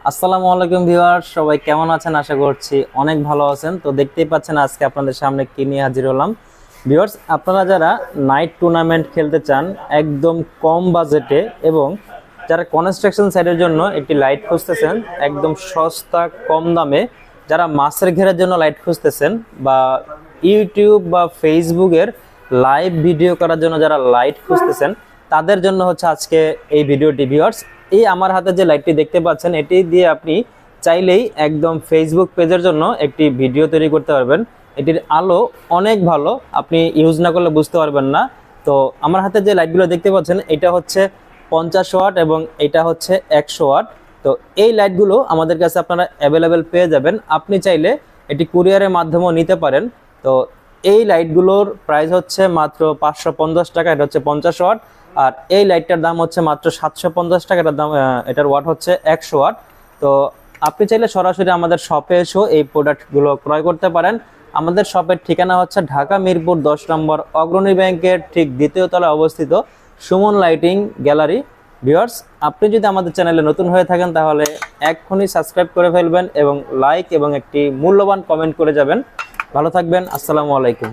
আসসালামু আলাইকুম ভিউয়ার্স, সবাই কেমন আছেন? আশা করছি অনেক ভালো আছেন। তো দেখতেই পাচ্ছেন আজকে আপনাদের সামনে কি নিয়ে হাজির হলাম। ভিউয়ার্স, আপনারা যারা নাইট টুর্নামেন্ট খেলতে চান একদম কম বাজেটে এবং যারা কনস্ট্রাকশন সাইটের জন্য একটি লাইট খুঁজতেছেন একদম সস্তা কম দামে, যারা মাছের ঘেরের জন্য লাইট খুঁজতেছেন বা ইউটিউব বা ফেসবুকের লাইভ ভিডিও করার জন্য যারা লাইট খুঁজতেছেন তাদের জন্য হচ্ছে আজকে এই ভিডিওটি। ভিউয়ার্স, এই আমার হাতে যে লাইটটি দেখতে পাচ্ছেন এটি দিয়ে আপনি চাইলেই একদম ফেসবুক পেজের জন্য একটি ভিডিও তৈরি করতে পারবেন। এটির আলো অনেক ভালো, আপনি ইউজ না করলে বুঝতে পারবেন না। তো আমার হাতে যে লাইটগুলো দেখতে পাচ্ছেন এটা হচ্ছে 50 ওয়াট এবং এটা হচ্ছে 100 ওয়াট। তো এই লাইটগুলো আমাদের কাছে আপনারা অ্যাভেলেবেল পেয়ে যাবেন। আপনি চাইলে এটি কুরিয়ারের মাধ্যমেও নিতে পারেন। তো এই লাইটগুলোর প্রাইস হচ্ছে মাত্র 550 টাকা, এটা হচ্ছে 50 ওয়াট। আর এই লাইটটার দাম হচ্ছে মাত্র 750 টাকা, এটার দাম এটার ওয়াট হচ্ছে 100 ওয়াট। তো আপনি চাইলে সরাসরি আমাদের শপে এসেও এই প্রোডাক্টগুলো ক্রয় করতে পারেন। আমাদের শপের ঠিকানা হচ্ছে ঢাকা মিরপুর 10 নম্বর অগ্রণী ব্যাংকের ঠিক দ্বিতীয় তলায় অবস্থিত সুমন লাইটিং গ্যালারি। ভিউয়ার্স, আপনি যদি আমাদের চ্যানেলে নতুন হয়ে থাকেন তাহলে এক্ষুনি সাবস্ক্রাইব করে ফেলবেন এবং লাইক এবং একটি মূল্যবান কমেন্ট করে যাবেন। ভালো থাকবেন। আসসালামু আলাইকুম।